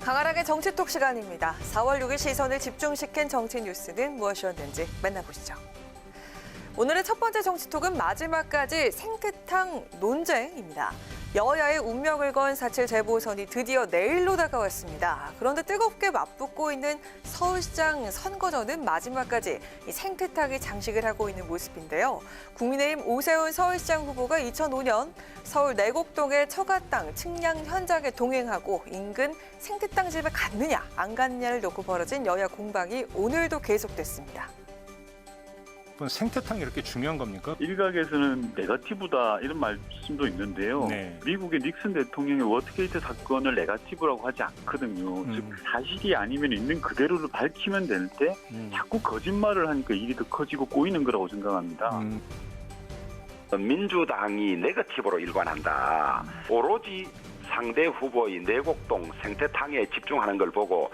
강하락의 정치톡 시간입니다. 4월 6일 시선을 집중시킨 정치 뉴스는 무엇이었는지 만나보시죠. 오늘의 첫 번째 정치톡은 마지막까지 생태탕 논쟁입니다. 여야의 운명을 건 4.7 재보선이 드디어 내일로 다가왔습니다. 그런데 뜨겁게 맞붙고 있는 서울시장 선거전은 마지막까지 이 생태탕이 장식을 하고 있는 모습인데요. 국민의힘 오세훈 서울시장 후보가 2005년 서울 내곡동의 처가 땅 측량 현장에 동행하고 인근 생태탕 집에 갔느냐 안 갔느냐를 놓고 벌어진 여야 공방이 오늘도 계속됐습니다. 생태탕이 이렇게 중요한 겁니까? 일각에서는 네거티브다 이런 말씀도 있는데요. 네. 미국의 닉슨 대통령의 워터게이트 사건을 네거티브라고 하지 않거든요. 즉 사실이 아니면 있는 그대로를 밝히면 되는데 자꾸 거짓말을 하니까 일이 더 커지고 꼬이는 거라고 생각합니다. 민주당이 네거티브로 일관한다. 오로지 상대 후보의 내곡동 생태탕에 집중하는 걸 보고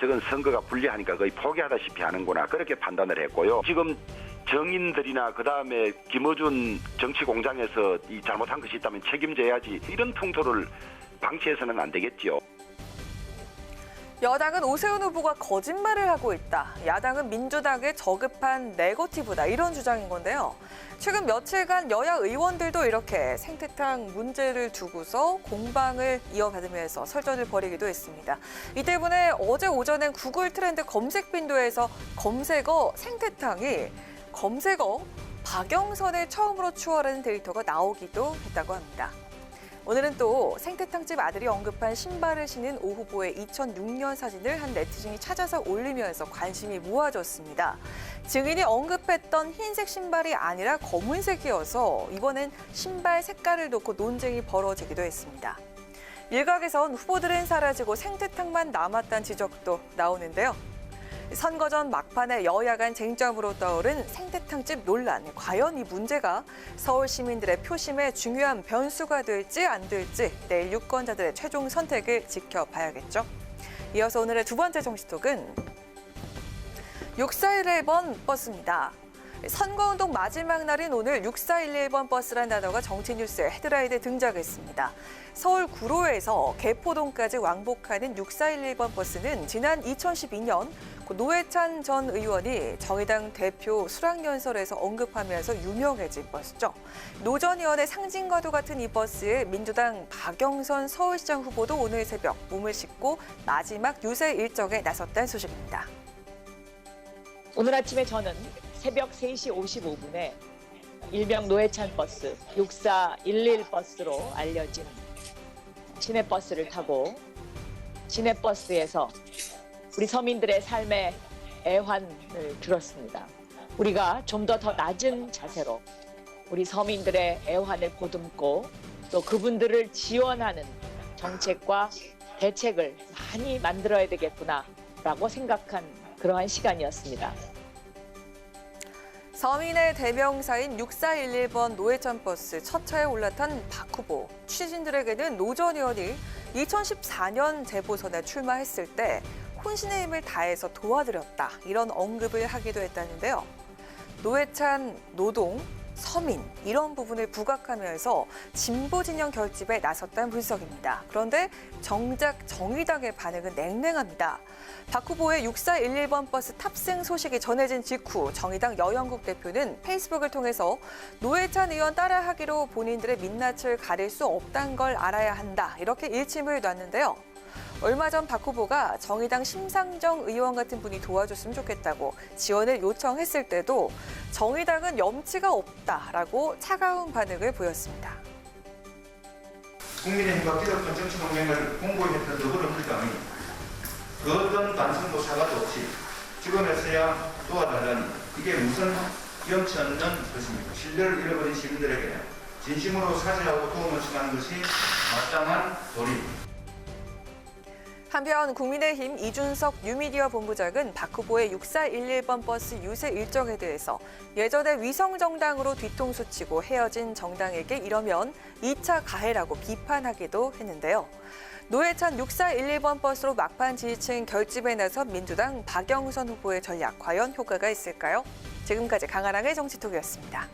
저건 선거가 불리하니까 거의 포기하다시피 하는구나 그렇게 판단을 했고요. 지금 정인들이나 그다음에 김어준 정치공장에서 이 잘못한 것이 있다면 책임져야지 이런 풍토를 방치해서는 안 되겠지요. 여당은 오세훈 후보가 거짓말을 하고 있다. 야당은 민주당의 저급한 네거티브다. 이런 주장인 건데요. 최근 며칠간 여야 의원들도 이렇게 생태탕 문제를 두고서 공방을 이어받으면서 설전을 벌이기도 했습니다. 이 때문에 어제 오전엔 구글 트렌드 검색 빈도에서 검색어 생태탕이 검색어 박영선을 처음으로 추월하는 데이터가 나오기도 했다고 합니다. 오늘은 또 생태탕집 아들이 언급한 신발을 신은 오 후보의 2006년 사진을 한 네티즌이 찾아서 올리면서 관심이 모아졌습니다. 증인이 언급했던 흰색 신발이 아니라 검은색이어서 이번엔 신발 색깔을 놓고 논쟁이 벌어지기도 했습니다. 일각에선 후보들은 사라지고 생태탕만 남았다는 지적도 나오는데요. 선거 전 막판에 여야 간 쟁점으로 떠오른 생태탕집 논란. 과연 이 문제가 서울 시민들의 표심에 중요한 변수가 될지 안 될지 내일 유권자들의 최종 선택을 지켜봐야겠죠. 이어서 오늘의 두 번째 정치톡은 6411번 버스입니다. 선거운동 마지막 날인 오늘 6411번 버스란 단어가 정치 뉴스의 헤드라인에 등장했습니다. 서울 구로에서 개포동까지 왕복하는 6411번 버스는 지난 2012년 노회찬 전 의원이 정의당 대표 수락연설에서 언급하면서 유명해진 버스죠. 노 전 의원의 상징과도 같은 이 버스에 민주당 박영선 서울시장 후보도 오늘 새벽 몸을 싣고 마지막 유세 일정에 나섰다는 소식입니다. 오늘 아침에 저는 새벽 3시 55분에 일명 노회찬 버스 6411 버스로 알려진 시내버스를 타고 시내버스에서 우리 서민들의 삶의 애환을 들었습니다. 우리가 좀 더 낮은 자세로 우리 서민들의 애환을 보듬고 또 그분들을 지원하는 정책과 대책을 많이 만들어야 되겠구나라고 생각한 그러한 시간이었습니다. 서민의 대명사인 6411번 노회찬 버스 첫 차에 올라탄 박 후보. 취재진들에게는 노 전 의원이 2014년 재보선에 출마했을 때 혼신의 힘을 다해서 도와드렸다. 이런 언급을 하기도 했다는데요. 노회찬, 노동, 서민 이런 부분을 부각하면서 진보 진영 결집에 나섰다는 분석입니다. 그런데 정작 정의당의 반응은 냉랭합니다. 박 후보의 6411번 버스 탑승 소식이 전해진 직후 정의당 여영국 대표는 페이스북을 통해서 노회찬 의원 따라하기로 본인들의 민낯을 가릴 수 없다는 걸 알아야 한다. 이렇게 일침을 놨는데요. 얼마 전 박 후보가 정의당 심상정 의원 같은 분이 도와줬으면 좋겠다고 지원을 요청했을 때도 정의당은 염치가 없다라고 차가운 반응을 보였습니다. 국민의힘과 기득권 정치 동맹을 공고했던 더불어민주당이 그 어떤 반성도 사과도 없이 지금에서야 도와달라니 이게 무슨 염치 없는 것입니까? 신뢰를 잃어버린 시민들에게 진심으로 사죄하고 도움을 청하는 것이 마땅한 도리입니다. 한편 국민의힘 이준석 뉴미디어 본부장은 박 후보의 6411번 버스 유세 일정에 대해서 예전에 위성정당으로 뒤통수 치고 헤어진 정당에게 이러면 2차 가해라고 비판하기도 했는데요. 노회찬 6411번 버스로 막판 지지층 결집에 나선 민주당 박영선 후보의 전략 과연 효과가 있을까요? 지금까지 강하랑의 정치톡이었습니다.